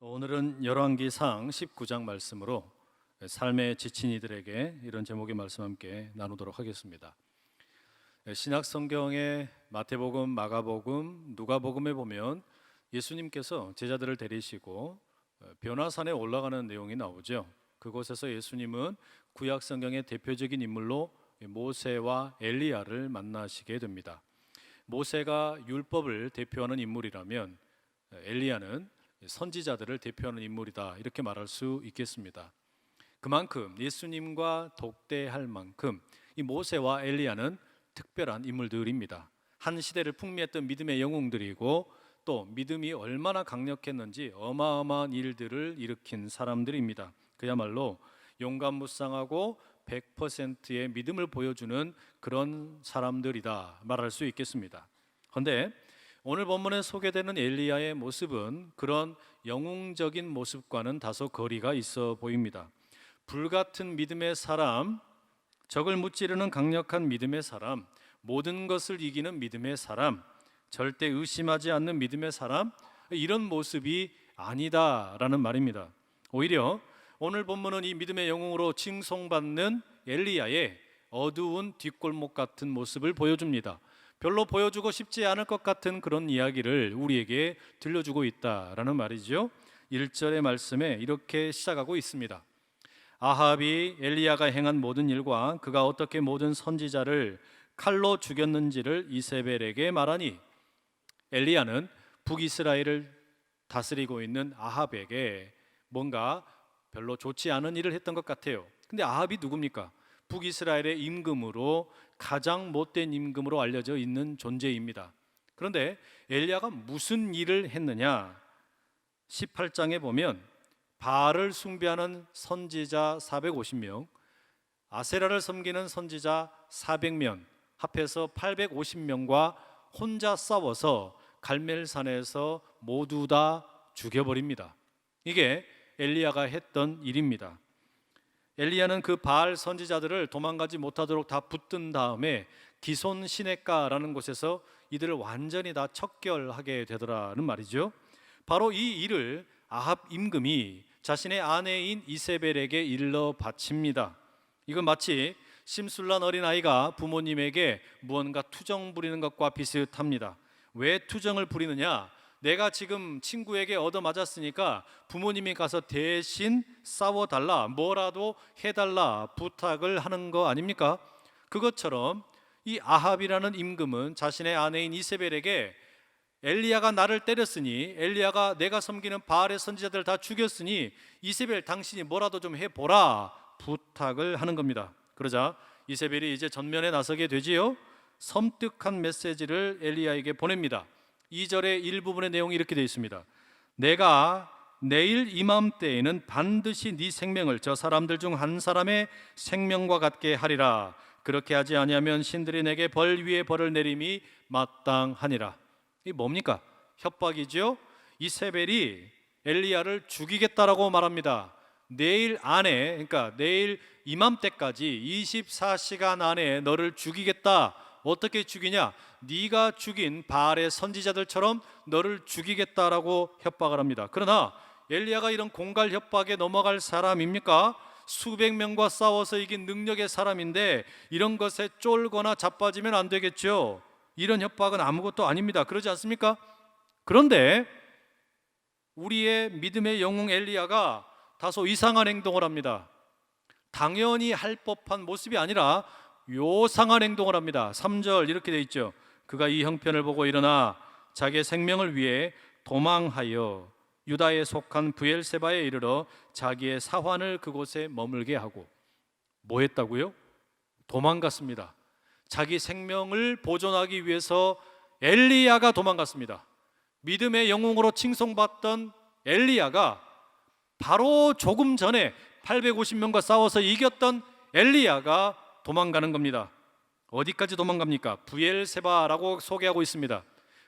오늘은 열왕기상 19장 말씀으로 삶에 지친 이들에게 이런 제목의 말씀 함께 나누도록 하겠습니다. 신약 성경의 마태복음, 마가복음, 누가복음에 보면 예수님께서 제자들을 데리시고 변화산에 올라가는 내용이 나오죠. 그곳에서 예수님은 구약 성경의 대표적인 인물로 모세와 엘리야를 만나시게 됩니다. 모세가 율법을 대표하는 인물이라면 엘리야는 선지자들을 대표하는 인물이다, 이렇게 말할 수 있겠습니다. 그만큼 예수님과 독대할 만큼 이 모세와 엘리야는 특별한 인물들입니다. 한 시대를 풍미했던 믿음의 영웅들이고 또 믿음이 얼마나 강력했는지 어마어마한 일들을 일으킨 사람들입니다. 그야말로 용감무쌍하고 100%의 믿음을 보여주는 그런 사람들이다 말할 수 있겠습니다. 그런데 오늘 본문에 소개되는 엘리야의 모습은 그런 영웅적인 모습과는 다소 거리가 있어 보입니다. 불같은 믿음의 사람, 적을 무찌르는 강력한 믿음의 사람, 모든 것을 이기는 믿음의 사람, 절대 의심하지 않는 믿음의 사람, 이런 모습이 아니다라는 말입니다. 오히려 오늘 본문은 이 믿음의 영웅으로 칭송받는 엘리야의 어두운 뒷골목 같은 모습을 보여줍니다. 별로 보여주고 싶지 않을 것 같은 그런 이야기를 우리에게 들려주고 있다라는 말이죠. 1절의 말씀에 이렇게 시작하고 있습니다. 아합이 엘리야가 행한 모든 일과 그가 어떻게 모든 선지자를 칼로 죽였는지를 이세벨에게 말하니, 엘리야는 북이스라엘을 다스리고 있는 아합에게 뭔가 별로 좋지 않은 일을 했던 것 같아요. 근데 아합이 누굽니까? 북이스라엘의 임금으로 가장 못된 임금으로 알려져 있는 존재입니다. 그런데 엘리야가 무슨 일을 했느냐? 18장에 보면 바알을 숭배하는 선지자 450명, 아세라를 섬기는 선지자 400명, 합해서 850명과 혼자 싸워서 갈멜산에서 모두 다 죽여버립니다. 이게 엘리야가 했던 일입니다. 엘리야는 그 바알 선지자들을 도망가지 못하도록 다 붙든 다음에 기손 시냇가라는 곳에서 이들을 완전히 다 척결하게 되더라는 말이죠. 바로 이 일을 아합 임금이 자신의 아내인 이세벨에게 일러 바칩니다. 이건 마치 심술난 어린아이가 부모님에게 무언가 투정 부리는 것과 비슷합니다. 왜 투정을 부리느냐? 내가 지금 친구에게 얻어맞았으니까 부모님이 가서 대신 싸워달라, 뭐라도 해달라 부탁을 하는 거 아닙니까? 그것처럼 이 아합이라는 임금은 자신의 아내인 이세벨에게 엘리야가 나를 때렸으니, 엘리야가 내가 섬기는 바알의 선지자들 다 죽였으니 이세벨 당신이 뭐라도 좀 해보라 부탁을 하는 겁니다. 그러자 이세벨이 이제 전면에 나서게 되지요. 섬뜩한 메시지를 엘리야에게 보냅니다. 2절의 일부분의 내용이 이렇게 되어 있습니다. 내가 내일 이맘때에는 반드시 네 생명을 저 사람들 중 한 사람의 생명과 같게 하리라. 그렇게 하지 아니하면 신들이 내게 벌 위에 벌을 내림이 마땅하니라. 이게 뭡니까? 협박이죠. 이세벨이 엘리야를 죽이겠다라고 말합니다. 내일 안에, 그러니까 내일 이맘때까지 24시간 안에 너를 죽이겠다. 어떻게 죽이냐? 네가 죽인 바알의 선지자들처럼 너를 죽이겠다라고 협박을 합니다. 그러나 엘리야가 이런 공갈 협박에 넘어갈 사람입니까? 수백 명과 싸워서 이긴 능력의 사람인데 이런 것에 쫄거나 자빠지면 안 되겠죠. 이런 협박은 아무것도 아닙니다. 그러지 않습니까? 그런데 우리의 믿음의 영웅 엘리야가 다소 이상한 행동을 합니다. 당연히 할 법한 모습이 아니라 요상한 행동을 합니다. 3절 이렇게 돼 있죠. 그가 이 형편을 보고 일어나 자기의 생명을 위해 도망하여 유다에 속한 브엘세바에 이르러 자기의 사환을 그곳에 머물게 하고. 뭐 했다고요? 도망갔습니다. 자기 생명을 보존하기 위해서 엘리야가 도망갔습니다. 믿음의 영웅으로 칭송받던 엘리야가 바로 조금 전에 850명과 싸워서 이겼던 엘리야가 도망가는 겁니다. 어디까지 도망갑니까? 브엘세바라고 소개하고 있습니다.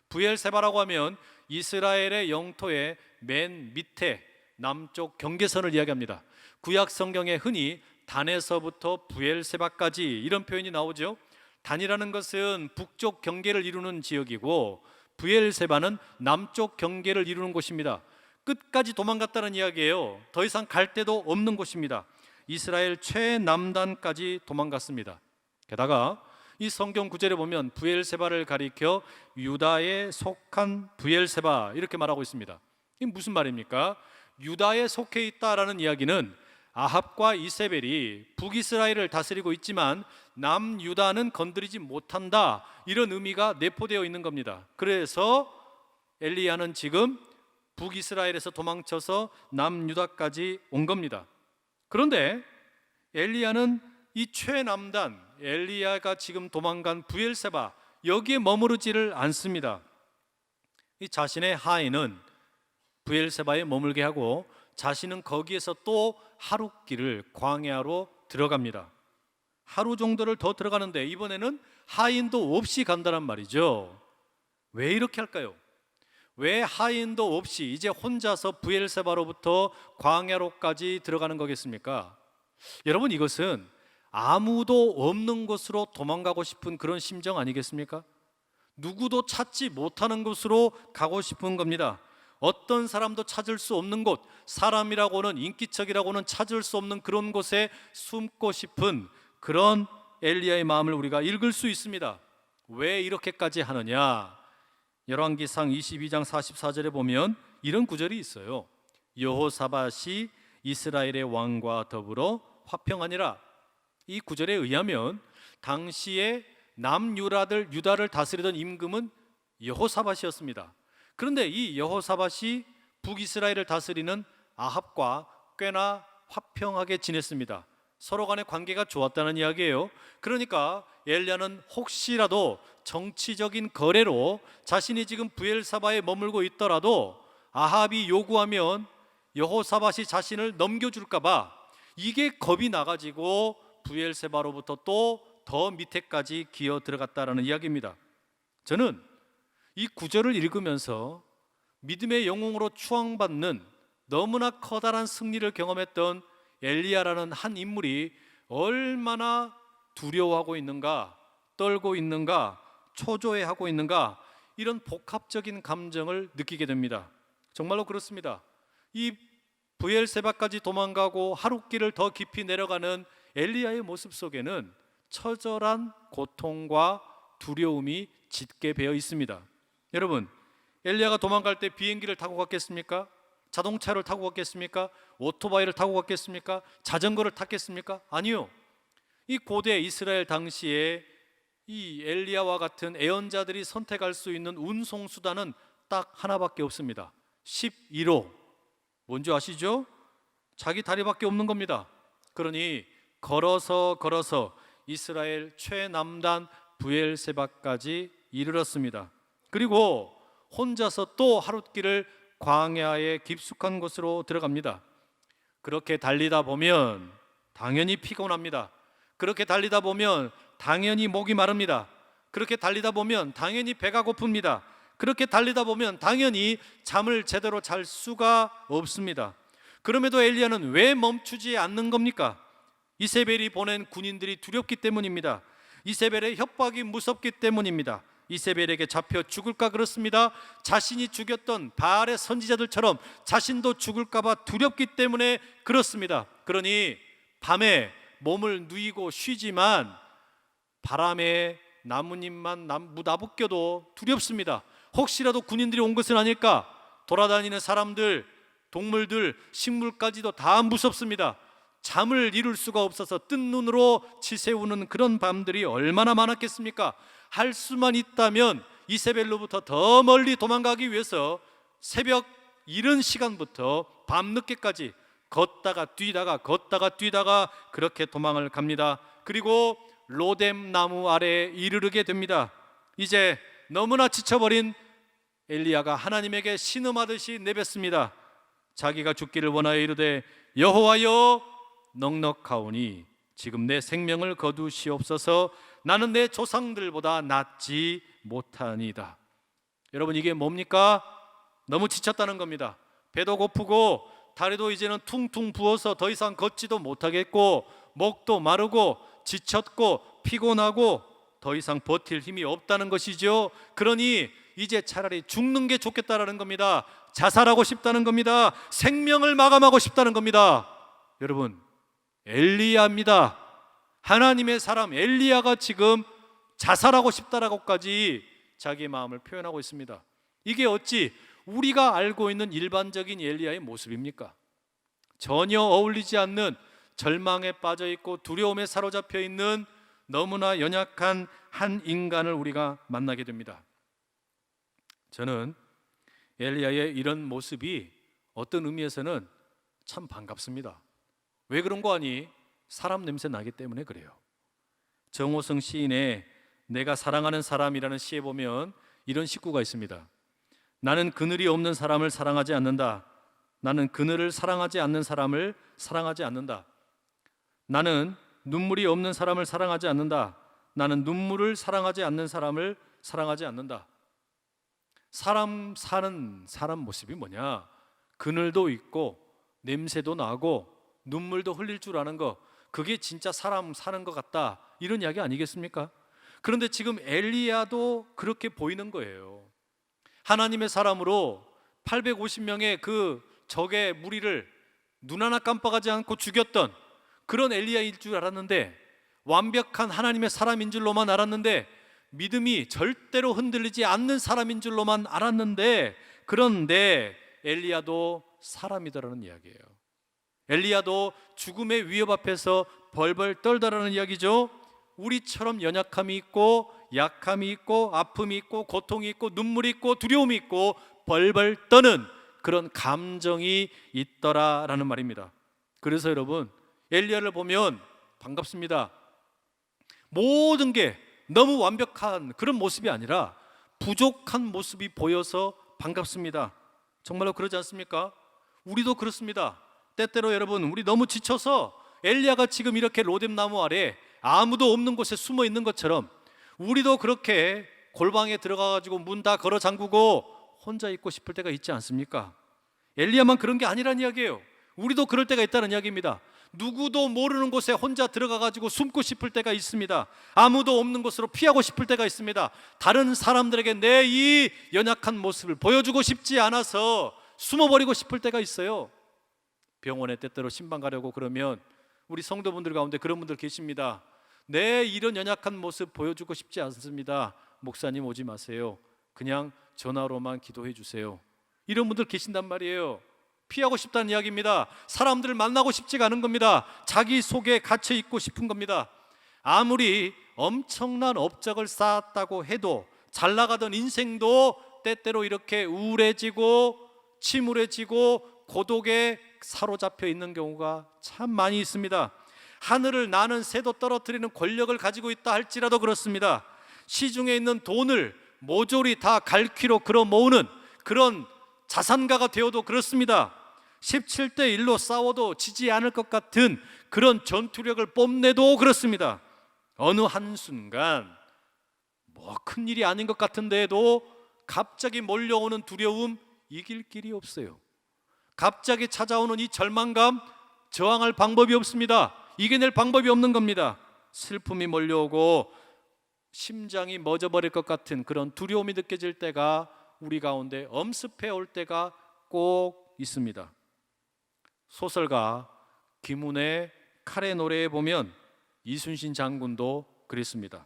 브엘세바라고 하면 이스라엘의 영토의 맨 밑에 남쪽 경계선을 이야기합니다. 구약 성경에 흔히 단에서부터 브엘세바까지 이런 표현이 나오죠. 단이라는 것은 북쪽 경계를 이루는 지역이고 브엘세바는 남쪽 경계를 이루는 곳입니다. 끝까지 도망갔다는 이야기예요. 더 이상 갈 데도 없는 곳입니다. 이스라엘 최남단까지 도망갔습니다. 게다가 이 성경 구절에 보면 브엘세바를 가리켜 유다에 속한 브엘세바 이렇게 말하고 있습니다. 이게 무슨 말입니까? 유다에 속해 있다라는 이야기는 아합과 이세벨이 북이스라엘을 다스리고 있지만 남유다는 건드리지 못한다, 이런 의미가 내포되어 있는 겁니다. 그래서 엘리야는 지금 북이스라엘에서 도망쳐서 남유다까지 온 겁니다. 그런데 엘리야는 이 최남단, 엘리야가 지금 도망간 브엘세바, 여기에 머무르지를 않습니다. 이 자신의 하인은 브엘세바에 머물게 하고 자신은 거기에서 또 하룻길을 광야로 들어갑니다. 하루 정도를 더 들어가는데 이번에는 하인도 없이 간다는 말이죠. 왜 이렇게 할까요? 왜 하인도 없이 이제 혼자서 브엘세바로부터 광야로까지 들어가는 거겠습니까? 여러분, 이것은 아무도 없는 곳으로 도망가고 싶은 그런 심정 아니겠습니까? 누구도 찾지 못하는 곳으로 가고 싶은 겁니다. 어떤 사람도 찾을 수 없는 곳, 사람이라고는, 인기척이라고는 찾을 수 없는 그런 곳에 숨고 싶은 그런 엘리야의 마음을 우리가 읽을 수 있습니다. 왜 이렇게까지 하느냐? 열왕기상 22장 44절에 보면 이런 구절이 있어요. 여호사밧이 이스라엘의 왕과 더불어 화평하니라. 이 구절에 의하면 당시에 유다를 다스리던 임금은 여호사밧이었습니다. 그런데 이 여호사밧이 북이스라엘을 다스리는 아합과 꽤나 화평하게 지냈습니다. 서로 간의 관계가 좋았다는 이야기예요. 그러니까 엘리야는 혹시라도 정치적인 거래로 자신이 지금 브엘사바에 머물고 있더라도 아합이 요구하면 여호사밧이 자신을 넘겨줄까 봐 이게 겁이 나가지고 브엘세바로부터 또 더 밑에까지 기어 들어갔다라는 이야기입니다. 저는 이 구절을 읽으면서 믿음의 영웅으로 추앙받는 너무나 커다란 승리를 경험했던 엘리야라는 한 인물이 얼마나 두려워하고 있는가, 떨고 있는가, 초조해하고 있는가, 이런 복합적인 감정을 느끼게 됩니다. 정말로 그렇습니다. 이 브엘세바까지 도망가고 하룻길을 더 깊이 내려가는 엘리야의 모습 속에는 처절한 고통과 두려움이 짙게 배어 있습니다. 여러분, 엘리야가 도망갈 때 비행기를 타고 갔겠습니까? 자동차를 타고 갔겠습니까? 오토바이를 타고 갔겠습니까? 자전거를 탔겠습니까? 아니요. 이 고대 이스라엘 당시에 이 엘리야와 같은 애언자들이 선택할 수 있는 운송수단은 딱 하나밖에 없습니다. 11호. 뭔지 아시죠? 자기 다리밖에 없는 겁니다. 그러니 걸어서 이스라엘 최남단 브엘세바까지 이르렀습니다. 그리고 혼자서 또 하룻길을 광야의 깊숙한 곳으로 들어갑니다. 그렇게 달리다 보면 당연히 피곤합니다. 그렇게 달리다 보면 당연히 목이 마릅니다. 그렇게 달리다 보면 당연히 배가 고픕니다. 그렇게 달리다 보면 당연히 잠을 제대로 잘 수가 없습니다. 그럼에도 엘리야는 왜 멈추지 않는 겁니까? 이세벨이 보낸 군인들이 두렵기 때문입니다. 이세벨의 협박이 무섭기 때문입니다. 이세벨에게 잡혀 죽을까 그렇습니다. 자신이 죽였던 바알의 선지자들처럼 자신도 죽을까 봐 두렵기 때문에 그렇습니다. 그러니 밤에 몸을 누이고 쉬지만 바람에 나뭇잎만 나부껴도 두렵습니다. 혹시라도 군인들이 온 것은 아닐까? 돌아다니는 사람들, 동물들, 식물까지도 다 무섭습니다. 잠을 이룰 수가 없어서 뜬 눈으로 치새우는 그런 밤들이 얼마나 많았겠습니까? 할 수만 있다면 이세벨로부터 더 멀리 도망가기 위해서 새벽 이른 시간부터 밤늦게까지 걷다가 뛰다가 그렇게 도망을 갑니다. 그리고 로뎀 나무 아래에 이르르게 됩니다. 이제 너무나 지쳐버린 엘리야가 하나님에게 신음하듯이 내뱉습니다. 자기가 죽기를 원하여 이르되 여호와여 넉넉하오니 지금 내 생명을 거두시옵소서. 나는 내 조상들보다 낫지 못하니이다. 여러분, 이게 뭡니까? 너무 지쳤다는 겁니다. 배도 고프고 다리도 이제는 퉁퉁 부어서 더 이상 걷지도 못하겠고 목도 마르고 지쳤고 피곤하고 더 이상 버틸 힘이 없다는 것이죠. 그러니 이제 차라리 죽는 게 좋겠다라는 겁니다. 자살하고 싶다는 겁니다. 생명을 마감하고 싶다는 겁니다. 여러분, 엘리야입니다. 하나님의 사람 엘리야가 지금 자살하고 싶다라고까지 자기의 마음을 표현하고 있습니다. 이게 어찌 우리가 알고 있는 일반적인 엘리야의 모습입니까? 전혀 어울리지 않는, 절망에 빠져 있고 두려움에 사로잡혀 있는 너무나 연약한 한 인간을 우리가 만나게 됩니다. 저는 엘리야의 이런 모습이 어떤 의미에서는 참 반갑습니다. 왜 그런 거 아니? 사람 냄새 나기 때문에 그래요. 정호성 시인의 내가 사랑하는 사람이라는 시에 보면 이런 식구가 있습니다. 나는 그늘이 없는 사람을 사랑하지 않는다. 나는 그늘을 사랑하지 않는 사람을 사랑하지 않는다. 나는 눈물이 없는 사람을 사랑하지 않는다. 나는 눈물을 사랑하지 않는 사람을 사랑하지 않는다. 사람 사는 사람 모습이 뭐냐? 그늘도 있고 냄새도 나고 눈물도 흘릴 줄 아는 거, 그게 진짜 사람 사는 것 같다, 이런 이야기 아니겠습니까? 그런데 지금 엘리야도 그렇게 보이는 거예요. 하나님의 사람으로 850명의 그 적의 무리를 눈 하나 깜빡하지 않고 죽였던 그런 엘리야일 줄 알았는데, 완벽한 하나님의 사람인 줄로만 알았는데, 믿음이 절대로 흔들리지 않는 사람인 줄로만 알았는데, 그런데 엘리야도 사람이다라는 이야기예요. 엘리야도 죽음의 위협 앞에서 벌벌 떨다라는 이야기죠. 우리처럼 연약함이 있고 약함이 있고 아픔이 있고 고통이 있고 눈물이 있고 두려움이 있고 벌벌 떠는 그런 감정이 있더라라는 말입니다. 그래서 여러분, 엘리야를 보면 반갑습니다. 모든 게 너무 완벽한 그런 모습이 아니라 부족한 모습이 보여서 반갑습니다. 정말로 그러지 않습니까? 우리도 그렇습니다. 때때로 여러분, 우리 너무 지쳐서 엘리야가 지금 이렇게 로뎀나무 아래 아무도 없는 곳에 숨어 있는 것처럼 우리도 그렇게 골방에 들어가가지고 문 다 걸어 잠그고 혼자 있고 싶을 때가 있지 않습니까? 엘리야만 그런 게 아니란 이야기예요. 우리도 그럴 때가 있다는 이야기입니다. 누구도 모르는 곳에 혼자 들어가가지고 숨고 싶을 때가 있습니다. 아무도 없는 곳으로 피하고 싶을 때가 있습니다. 다른 사람들에게 내 이 연약한 모습을 보여주고 싶지 않아서 숨어버리고 싶을 때가 있어요. 병원에 때때로 신방 가려고 그러면 우리 성도분들 가운데 그런 분들 계십니다. 내 이런 연약한 모습 보여주고 싶지 않습니다. 목사님 오지 마세요. 그냥 전화로만 기도해 주세요. 이런 분들 계신단 말이에요. 피하고 싶다는 이야기입니다. 사람들을 만나고 싶지가 않은 겁니다. 자기 속에 갇혀 있고 싶은 겁니다. 아무리 엄청난 업적을 쌓았다고 해도, 잘 나가던 인생도 때때로 이렇게 우울해지고 침울해지고 고독에 사로잡혀 있는 경우가 참 많이 있습니다. 하늘을 나는 새도 떨어뜨리는 권력을 가지고 있다 할지라도 그렇습니다. 시중에 있는 돈을 모조리 다 갈퀴로 걸어 모으는 그런 자산가가 되어도 그렇습니다. 17대 1로 싸워도 지지 않을 것 같은 그런 전투력을 뽐내도 그렇습니다. 어느 한순간 뭐 큰일이 아닌 것 같은데도 갑자기 몰려오는 두려움, 이길 길이 없어요. 갑자기 찾아오는 이 절망감, 저항할 방법이 없습니다. 이겨낼 방법이 없는 겁니다. 슬픔이 몰려오고 심장이 멎어버릴 것 같은 그런 두려움이 느껴질 때가 우리 가운데 엄습해 올 때가 꼭 있습니다. 소설가 김훈의 칼의 노래에 보면 이순신 장군도 그랬습니다.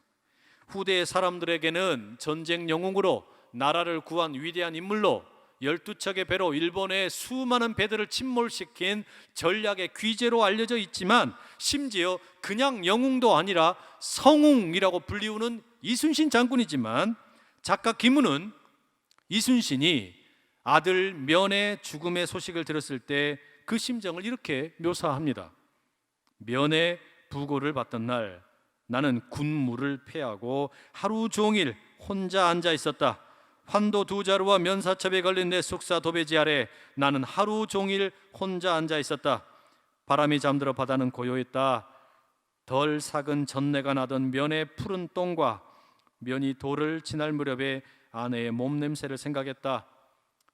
후대의 사람들에게는 전쟁 영웅으로 나라를 구한 위대한 인물로 12척의 배로 일본의 수많은 배들을 침몰시킨 전략의 귀재로 알려져 있지만, 심지어 그냥 영웅도 아니라 성웅이라고 불리우는 이순신 장군이지만, 작가 김훈은 이순신이 아들 면의 죽음의 소식을 들었을 때 그 심정을 이렇게 묘사합니다. 면의 부고를 받던 날, 나는 군무를 패하고 하루 종일 혼자 앉아 있었다. 환도 2자루와 면사첩에 걸린 내 숙사 도배지 아래 나는 하루 종일 혼자 앉아 있었다. 바람이 잠들어 바다는 고요했다. 덜 삭은 전내가 나던 면의 푸른 똥과 면이 돌을 지날 무렵에 아내의 몸 냄새를 생각했다.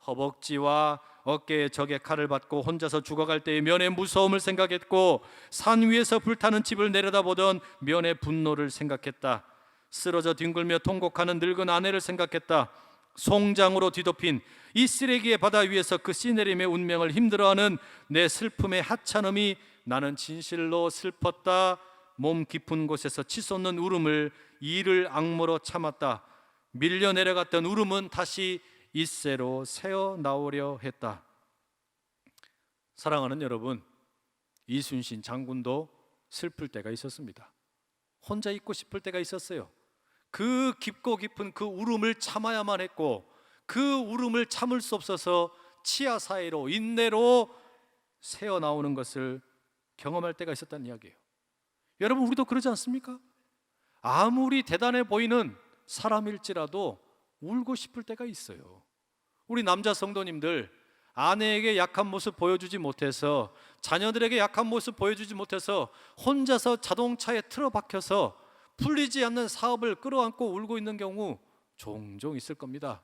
허벅지와 어깨에 적의 칼을 받고 혼자서 죽어갈 때의 면의 무서움을 생각했고, 산 위에서 불타는 집을 내려다보던 면의 분노를 생각했다. 쓰러져 뒹굴며 통곡하는 늙은 아내를 생각했다. 송장으로 뒤덮인 이 쓰레기의 바다 위에서 그 시내림의 운명을 힘들어하는 내 슬픔의 하찮음이 나는 진실로 슬펐다. 몸 깊은 곳에서 치솟는 울음을 이를 악물어 참았다. 밀려 내려갔던 울음은 다시 이새로 새어 나오려 했다. 사랑하는 여러분, 이순신 장군도 슬플 때가 있었습니다. 혼자 있고 싶을 때가 있었어요. 그 깊고 깊은 그 울음을 참아야만 했고, 그 울음을 참을 수 없어서 치아 사이로 인내로 새어 나오는 것을 경험할 때가 있었다는 이야기예요. 여러분, 우리도 그러지 않습니까? 아무리 대단해 보이는 사람일지라도 울고 싶을 때가 있어요. 우리 남자 성도님들, 아내에게 약한 모습 보여주지 못해서, 자녀들에게 약한 모습 보여주지 못해서 혼자서 자동차에 틀어박혀서 풀리지 않는 사업을 끌어안고 울고 있는 경우 종종 있을 겁니다.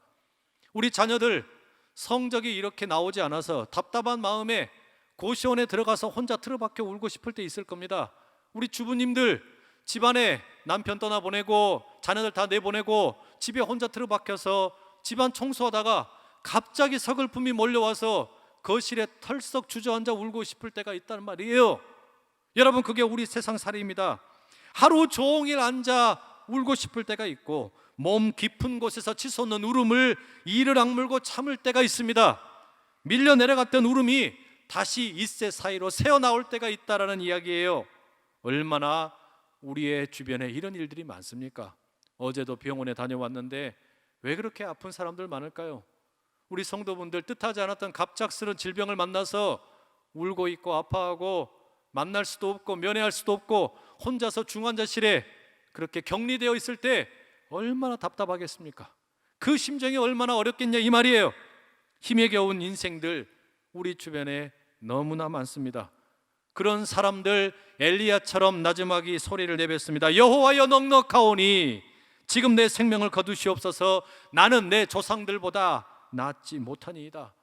우리 자녀들 성적이 이렇게 나오지 않아서 답답한 마음에 고시원에 들어가서 혼자 틀어박혀 울고 싶을 때 있을 겁니다. 우리 주부님들, 집안에 남편 떠나보내고 자녀들 다 내보내고 집에 혼자 틀어박혀서 집안 청소하다가 갑자기 서글픔이 몰려와서 거실에 털썩 주저앉아 울고 싶을 때가 있다는 말이에요. 여러분, 그게 우리 세상살이입니다. 하루 종일 앉아 울고 싶을 때가 있고, 몸 깊은 곳에서 치솟는 울음을 이를 악물고 참을 때가 있습니다. 밀려 내려갔던 울음이 다시 이새 사이로 새어나올 때가 있다라는 이야기예요. 얼마나 우리의 주변에 이런 일들이 많습니까? 어제도 병원에 다녀왔는데 왜 그렇게 아픈 사람들 많을까요? 우리 성도분들 뜻하지 않았던 갑작스러운 질병을 만나서 울고 있고 아파하고 만날 수도 없고 면회할 수도 없고 혼자서 중환자실에 그렇게 격리되어 있을 때 얼마나 답답하겠습니까? 그 심정이 얼마나 어렵겠냐 이 말이에요. 힘에 겨운 인생들 우리 주변에 너무나 많습니다. 그런 사람들, 엘리야처럼 나지막이 소리를 내뱉습니다. 여호와여, 넉넉하오니 지금 내 생명을 거두시옵소서. 나는 내 조상들보다 낫지 못하니이다.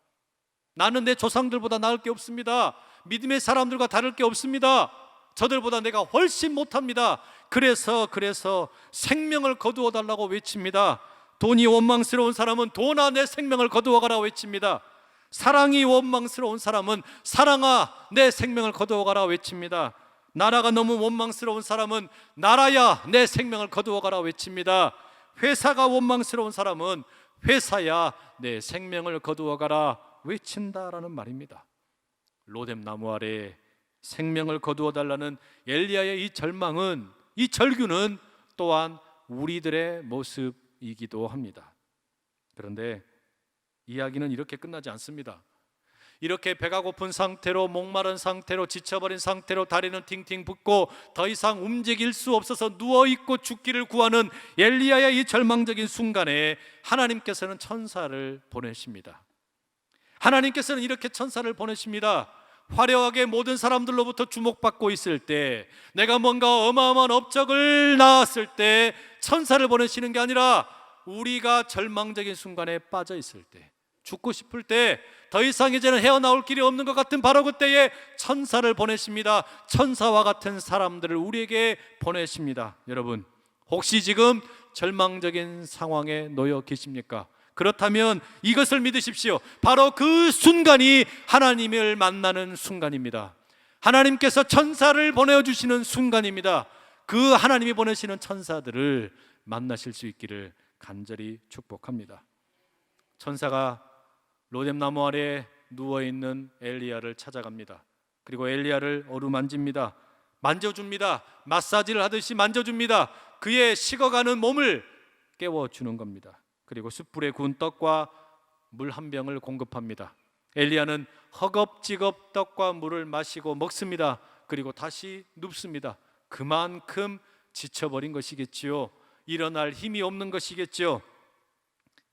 나는 내 조상들보다 나을 게 없습니다. 믿음의 사람들과 다를 게 없습니다. 저들보다 내가 훨씬 못합니다. 그래서 생명을 거두어 달라고 외칩니다. 돈이 원망스러운 사람은 돈아 내 생명을 거두어 가라 외칩니다. 사랑이 원망스러운 사람은 사랑아 내 생명을 거두어 가라 외칩니다. 나라가 너무 원망스러운 사람은 나라야 내 생명을 거두어 가라 외칩니다. 회사가 원망스러운 사람은 회사야 내 생명을 거두어 가라 외친다라는 말입니다. 로뎀나무 아래 생명을 거두어 달라는 엘리야의 이 절망은, 이 절규는 또한 우리들의 모습이기도 합니다. 그런데 이야기는 이렇게 끝나지 않습니다. 이렇게 배가 고픈 상태로, 목마른 상태로, 지쳐버린 상태로 다리는 팅팅 붓고 더 이상 움직일 수 없어서 누워있고 죽기를 구하는 엘리야의 이 절망적인 순간에 하나님께서는 천사를 보내십니다. 하나님께서는 이렇게 천사를 보내십니다. 화려하게 모든 사람들로부터 주목받고 있을 때, 내가 뭔가 어마어마한 업적을 낳았을 때 천사를 보내시는 게 아니라 우리가 절망적인 순간에 빠져 있을 때, 죽고 싶을 때, 더 이상 이제는 헤어나올 길이 없는 것 같은 바로 그때에 천사를 보내십니다. 천사와 같은 사람들을 우리에게 보내십니다. 여러분, 혹시 지금 절망적인 상황에 놓여 계십니까? 그렇다면 이것을 믿으십시오. 바로 그 순간이 하나님을 만나는 순간입니다. 하나님께서 천사를 보내주시는 순간입니다. 그 하나님이 보내시는 천사들을 만나실 수 있기를 간절히 축복합니다. 천사가 로뎀나무 아래 누워있는 엘리야를 찾아갑니다. 그리고 엘리야를 어루만집니다. 만져줍니다. 마사지를 하듯이 만져줍니다. 그의 식어가는 몸을 깨워주는 겁니다. 그리고 숯불에 구운 떡과 물 한 병을 공급합니다. 엘리야는 허겁지겁 떡과 물을 마시고 먹습니다. 그리고 다시 눕습니다. 그만큼 지쳐버린 것이겠지요. 일어날 힘이 없는 것이겠지요.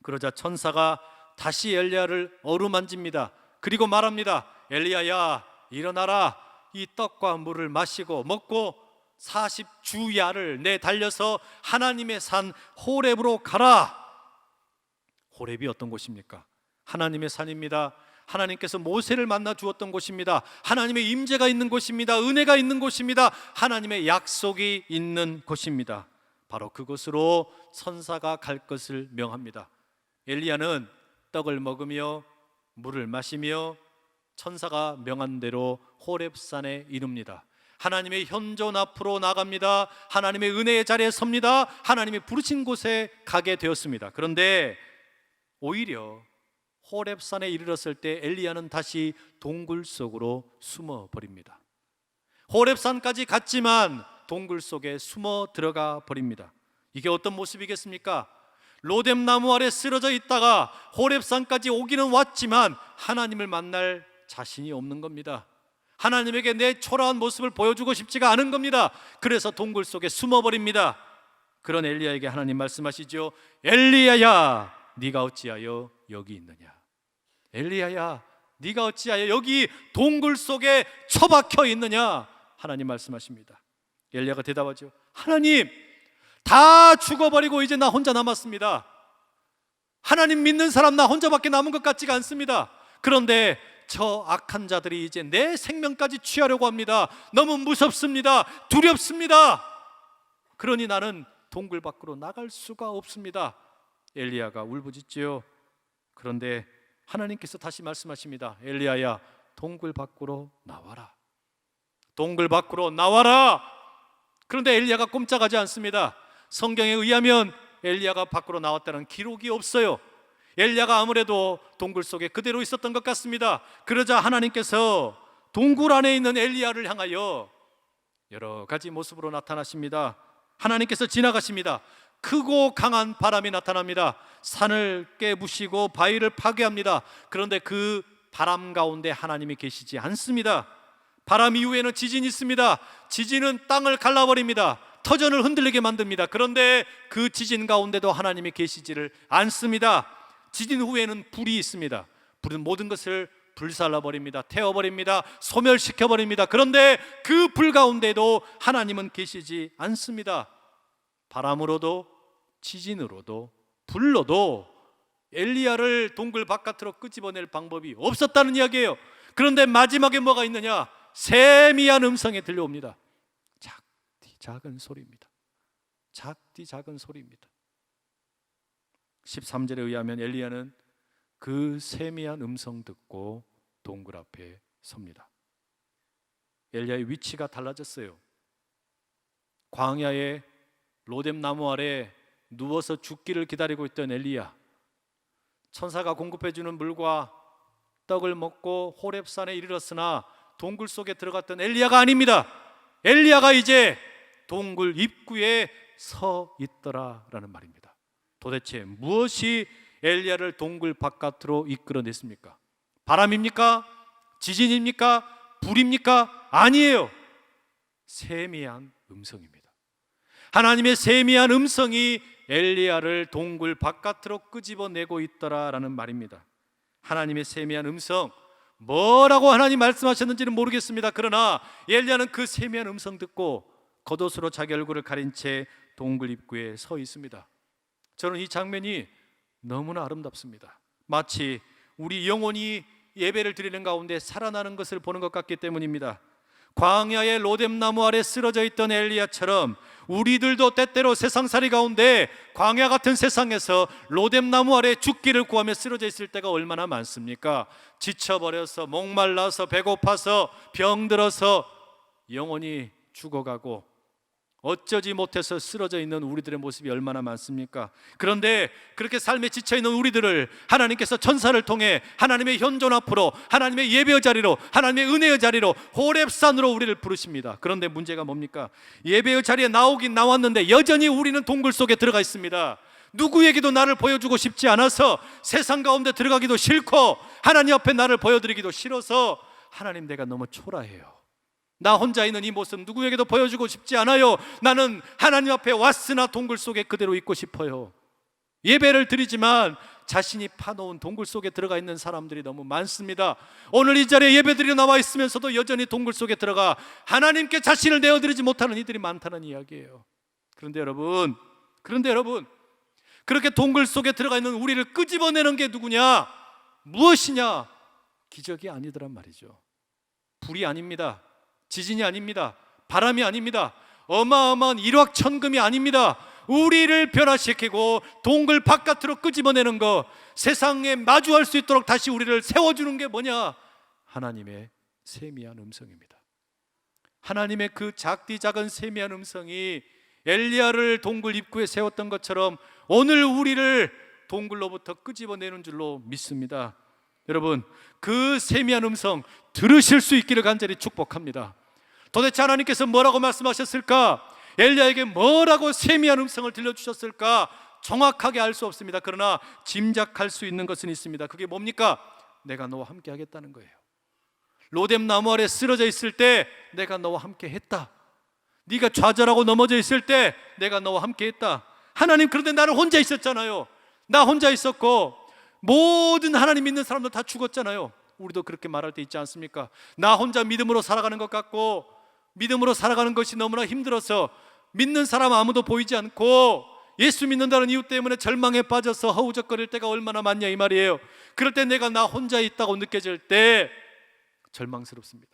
그러자 천사가 다시 엘리야를 어루만집니다. 그리고 말합니다. 엘리야야, 일어나라. 이 떡과 물을 마시고 먹고 40주야를 내달려서 하나님의 산 호렙으로 가라. 호렙이 어떤 곳입니까? 하나님의 산입니다. 하나님께서 모세를 만나 주었던 곳입니다. 하나님의 임재가 있는 곳입니다. 은혜가 있는 곳입니다. 하나님의 약속이 있는 곳입니다. 바로 그곳으로 천사가 갈 것을 명합니다. 엘리야는 떡을 먹으며 물을 마시며 천사가 명한 대로 호렙산에 이릅니다. 하나님의 현존 앞으로 나갑니다. 하나님의 은혜의 자리에 섭니다. 하나님이 부르신 곳에 가게 되었습니다. 그런데 오히려 호렙산에 이르렀을 때 엘리야는 다시 동굴 속으로 숨어 버립니다. 호렙산까지 갔지만 동굴 속에 숨어 들어가 버립니다. 이게 어떤 모습이겠습니까? 로뎀나무 아래 쓰러져 있다가 호렙산까지 오기는 왔지만 하나님을 만날 자신이 없는 겁니다. 하나님에게 내 초라한 모습을 보여주고 싶지가 않은 겁니다. 그래서 동굴 속에 숨어버립니다. 그런 엘리야에게 하나님 말씀하시죠. 엘리야야, 네가 어찌하여 여기 있느냐? 엘리야야, 네가 어찌하여 여기 동굴 속에 처박혀 있느냐? 하나님 말씀하십니다. 엘리야가 대답하죠. 하나님, 다 죽어버리고 이제 나 혼자 남았습니다. 하나님 믿는 사람 나 혼자밖에 남은 것 같지가 않습니다. 그런데 저 악한 자들이 이제 내 생명까지 취하려고 합니다. 너무 무섭습니다. 두렵습니다. 그러니 나는 동굴 밖으로 나갈 수가 없습니다. 엘리야가 울부짖지요. 그런데 하나님께서 다시 말씀하십니다. 엘리야야, 동굴 밖으로 나와라. 동굴 밖으로 나와라. 그런데 엘리야가 꼼짝하지 않습니다. 성경에 의하면 엘리야가 밖으로 나왔다는 기록이 없어요. 엘리야가 아무래도 동굴 속에 그대로 있었던 것 같습니다. 그러자 하나님께서 동굴 안에 있는 엘리야를 향하여 여러 가지 모습으로 나타나십니다. 하나님께서 지나가십니다. 크고 강한 바람이 나타납니다. 산을 깨부시고 바위를 파괴합니다. 그런데 그 바람 가운데 하나님이 계시지 않습니다. 바람 이후에는 지진이 있습니다. 지진은 땅을 갈라버립니다. 터전을 흔들리게 만듭니다. 그런데 그 지진 가운데도 하나님이 계시지를 않습니다. 지진 후에는 불이 있습니다. 불은 모든 것을 불살라버립니다. 태워버립니다. 소멸시켜버립니다. 그런데 그 불 가운데도 하나님은 계시지 않습니다. 바람으로도 지진으로도 불로도 엘리야를 동굴 바깥으로 끄집어낼 방법이 없었다는 이야기예요. 그런데 마지막에 뭐가 있느냐? 세미한 음성이 들려옵니다. 작디 작은 소리입니다. 작디 작은 소리입니다. 13절에 의하면 엘리야는 그 세미한 음성 듣고 동굴 앞에 섭니다. 엘리야의 위치가 달라졌어요. 광야의 로뎀나무 아래 누워서 죽기를 기다리고 있던 엘리야, 천사가 공급해주는 물과 떡을 먹고 호렙산에 이르렀으나 동굴 속에 들어갔던 엘리야가 아닙니다. 엘리야가 이제 동굴 입구에 서 있더라라는 말입니다. 도대체 무엇이 엘리야를 동굴 바깥으로 이끌어냈습니까? 바람입니까? 지진입니까? 불입니까? 아니에요. 세미한 음성입니다. 하나님의 세미한 음성이 엘리야를 동굴 바깥으로 끄집어내고 있더라라는 말입니다. 하나님의 세미한 음성, 뭐라고 하나님 말씀하셨는지는 모르겠습니다. 그러나 엘리야는 그 세미한 음성 듣고 겉옷으로 자기 얼굴을 가린 채 동굴 입구에 서 있습니다. 저는 이 장면이 너무나 아름답습니다. 마치 우리 영혼이 예배를 드리는 가운데 살아나는 것을 보는 것 같기 때문입니다. 광야의 로뎀나무 아래 쓰러져 있던 엘리야처럼 우리들도 때때로 세상살이 가운데 광야 같은 세상에서 로뎀나무 아래 죽기를 구하며 쓰러져 있을 때가 얼마나 많습니까? 지쳐버려서, 목말라서, 배고파서, 병들어서 영혼이 죽어가고 어쩌지 못해서 쓰러져 있는 우리들의 모습이 얼마나 많습니까? 그런데 그렇게 삶에 지쳐있는 우리들을 하나님께서 천사를 통해 하나님의 현존 앞으로, 하나님의 예배의 자리로, 하나님의 은혜의 자리로, 호렙산으로 우리를 부르십니다. 그런데 문제가 뭡니까? 예배의 자리에 나오긴 나왔는데 여전히 우리는 동굴 속에 들어가 있습니다. 누구에게도 나를 보여주고 싶지 않아서, 세상 가운데 들어가기도 싫고, 하나님 앞에 나를 보여드리기도 싫어서, 하나님 내가 너무 초라해요. 나 혼자 있는 이 모습 누구에게도 보여주고 싶지 않아요. 나는 하나님 앞에 왔으나 동굴 속에 그대로 있고 싶어요. 예배를 드리지만 자신이 파놓은 동굴 속에 들어가 있는 사람들이 너무 많습니다. 오늘 이 자리에 예배드리러 나와 있으면서도 여전히 동굴 속에 들어가 하나님께 자신을 내어드리지 못하는 이들이 많다는 이야기예요. 그런데 여러분, 그렇게 동굴 속에 들어가 있는 우리를 끄집어내는 게 누구냐? 무엇이냐? 기적이 아니더란 말이죠. 불이 아닙니다. 지진이 아닙니다. 바람이 아닙니다. 어마어마한 일확천금이 아닙니다. 우리를 변화시키고 동굴 바깥으로 끄집어내는 것, 세상에 마주할 수 있도록 다시 우리를 세워주는 게 뭐냐? 하나님의 세미한 음성입니다. 하나님의 그 작디 작은 세미한 음성이 엘리야를 동굴 입구에 세웠던 것처럼 오늘 우리를 동굴로부터 끄집어내는 줄로 믿습니다. 여러분, 그 세미한 음성 들으실 수 있기를 간절히 축복합니다. 도대체 하나님께서 뭐라고 말씀하셨을까? 엘리야에게 뭐라고 세미한 음성을 들려주셨을까? 정확하게 알 수 없습니다. 그러나 짐작할 수 있는 것은 있습니다. 그게 뭡니까? 내가 너와 함께 하겠다는 거예요. 로뎀 나무 아래 쓰러져 있을 때 내가 너와 함께 했다. 네가 좌절하고 넘어져 있을 때 내가 너와 함께 했다. 하나님, 그런데 나는 혼자 있었잖아요. 나 혼자 있었고 모든 하나님 믿는 사람들 다 죽었잖아요. 우리도 그렇게 말할 때 있지 않습니까? 나 혼자 믿음으로 살아가는 것 같고, 믿음으로 살아가는 것이 너무나 힘들어서 믿는 사람 아무도 보이지 않고 예수 믿는다는 이유 때문에 절망에 빠져서 허우적거릴 때가 얼마나 많냐 이 말이에요. 그럴 때 내가 나 혼자 있다고 느껴질 때 절망스럽습니다.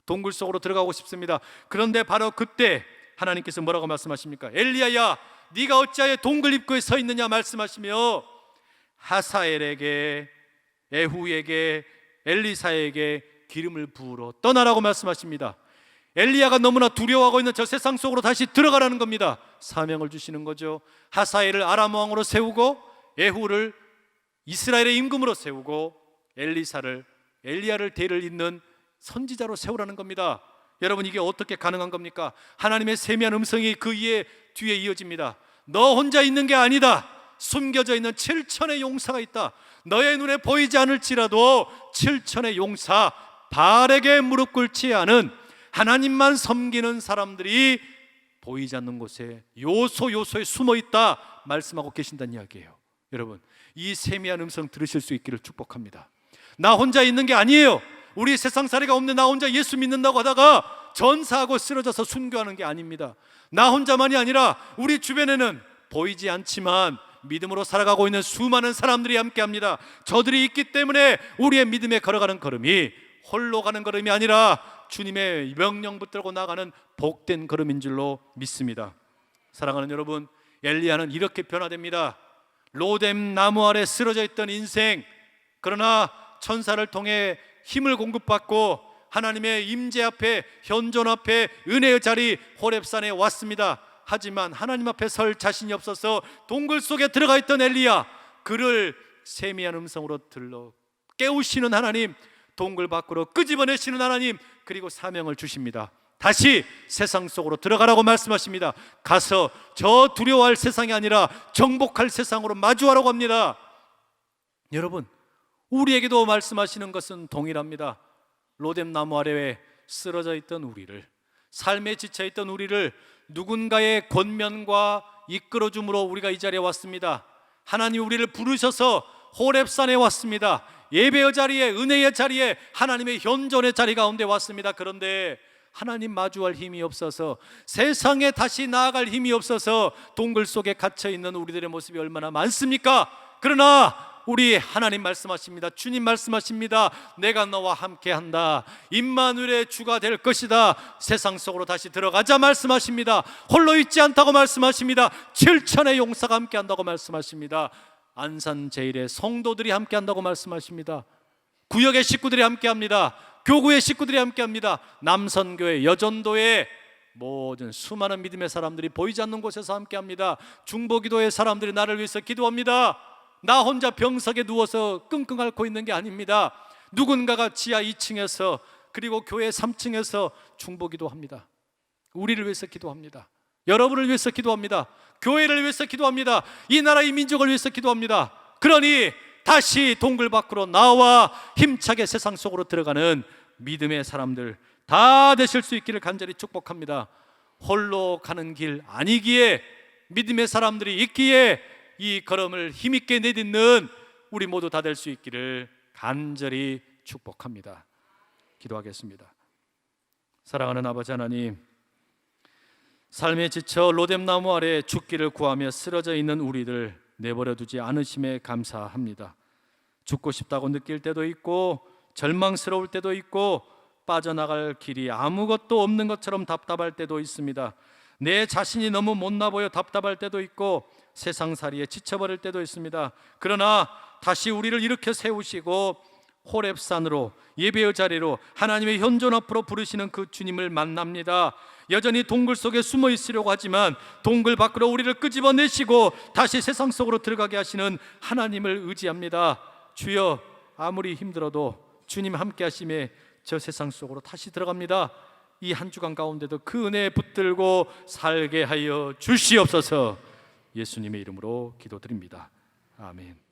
동굴 속으로 들어가고 싶습니다. 그런데 바로 그때 하나님께서 뭐라고 말씀하십니까? 엘리야야, 네가 어찌하여 동굴 입구에 서 있느냐 말씀하시며 하사엘에게, 에후에게, 엘리사에게 기름을 부으러 떠나라고 말씀하십니다. 엘리야가 너무나 두려워하고 있는 저 세상 속으로 다시 들어가라는 겁니다. 사명을 주시는 거죠. 하사엘을 아람 왕으로 세우고, 에후를 이스라엘의 임금으로 세우고, 엘리야를 대를 잇는 선지자로 세우라는 겁니다. 여러분, 이게 어떻게 가능한 겁니까? 하나님의 세미한 음성이 그 뒤에 이어집니다. 너 혼자 있는 게 아니다. 숨겨져 있는 7천의 용사가 있다. 너의 눈에 보이지 않을지라도 7천의 용사, 바알에게 무릎 꿇지 않은 하나님만 섬기는 사람들이 보이지 않는 곳에 요소에 숨어 있다 말씀하고 계신다는 이야기예요. 여러분, 이 세미한 음성 들으실 수 있기를 축복합니다. 나 혼자 있는 게 아니에요. 우리 세상살이가 없는 나 혼자 예수 믿는다고 하다가 전사하고 쓰러져서 순교하는 게 아닙니다. 나 혼자만이 아니라 우리 주변에는 보이지 않지만 믿음으로 살아가고 있는 수많은 사람들이 함께합니다. 저들이 있기 때문에 우리의 믿음에 걸어가는 걸음이 홀로 가는 걸음이 아니라 주님의 명령 붙들고 나가는 복된 걸음인 줄로 믿습니다. 사랑하는 여러분, 엘리야는 이렇게 변화됩니다. 로뎀 나무 아래 쓰러져 있던 인생, 그러나 천사를 통해 힘을 공급받고 하나님의 임재 앞에, 현존 앞에, 은혜의 자리 호렙산에 왔습니다. 하지만 하나님 앞에 설 자신이 없어서 동굴 속에 들어가 있던 엘리야, 그를 세미한 음성으로 들러 깨우시는 하나님, 동굴 밖으로 끄집어내시는 하나님, 그리고 사명을 주십니다. 다시 세상 속으로 들어가라고 말씀하십니다. 가서 저 두려워할 세상이 아니라 정복할 세상으로 마주하라고 합니다. 여러분, 우리에게도 말씀하시는 것은 동일합니다. 로뎀 나무 아래에 쓰러져 있던 우리를, 삶에 지쳐있던 우리를 누군가의 권면과 이끌어줌으로 우리가 이 자리에 왔습니다. 하나님 우리를 부르셔서 호렙산에 왔습니다. 예배의 자리에, 은혜의 자리에, 하나님의 현존의 자리 가운데 왔습니다. 그런데 하나님 마주할 힘이 없어서, 세상에 다시 나아갈 힘이 없어서 동굴 속에 갇혀있는 우리들의 모습이 얼마나 많습니까? 그러나 우리 하나님 말씀하십니다. 주님 말씀하십니다. 내가 너와 함께한다. 임마누엘의 주가 될 것이다. 세상 속으로 다시 들어가자 말씀하십니다. 홀로 있지 않다고 말씀하십니다. 7천의 용사가 함께한다고 말씀하십니다. 안산 제일의 성도들이 함께한다고 말씀하십니다. 구역의 식구들이 함께합니다. 교구의 식구들이 함께합니다. 남선교회, 여전도의 모든 수많은 믿음의 사람들이 보이지 않는 곳에서 함께합니다. 중보기도의 사람들이 나를 위해서 기도합니다. 나 혼자 병석에 누워서 끙끙 앓고 있는 게 아닙니다. 누군가가 지하 2층에서, 그리고 교회 3층에서 중보기도합니다. 우리를 위해서 기도합니다. 여러분을 위해서 기도합니다. 교회를 위해서 기도합니다. 이 나라의 민족을 위해서 기도합니다. 그러니 다시 동굴 밖으로 나와 힘차게 세상 속으로 들어가는 믿음의 사람들 다 되실 수 있기를 간절히 축복합니다. 홀로 가는 길 아니기에, 믿음의 사람들이 있기에 이 걸음을 힘있게 내딛는 우리 모두 다 될 수 있기를 간절히 축복합니다. 기도하겠습니다. 사랑하는 아버지 하나님, 삶에 지쳐 로뎀 나무 아래 죽기를 구하며 쓰러져 있는 우리들 내버려 두지 않으심에 감사합니다. 죽고 싶다고 느낄 때도 있고, 절망스러울 때도 있고, 빠져나갈 길이 아무것도 없는 것처럼 답답할 때도 있습니다. 내 자신이 너무 못나 보여 답답할 때도 있고 세상살이에 지쳐버릴 때도 있습니다. 그러나 다시 우리를 일으켜 세우시고 호렙산으로, 예배의 자리로, 하나님의 현존 앞으로 부르시는 그 주님을 만납니다. 여전히 동굴 속에 숨어 있으려고 하지만 동굴 밖으로 우리를 끄집어내시고 다시 세상 속으로 들어가게 하시는 하나님을 의지합니다. 주여, 아무리 힘들어도 주님 함께 하심에 저 세상 속으로 다시 들어갑니다. 이 한 주간 가운데도 그 은혜에 붙들고 살게 하여 주시옵소서. 예수님의 이름으로 기도드립니다. 아멘.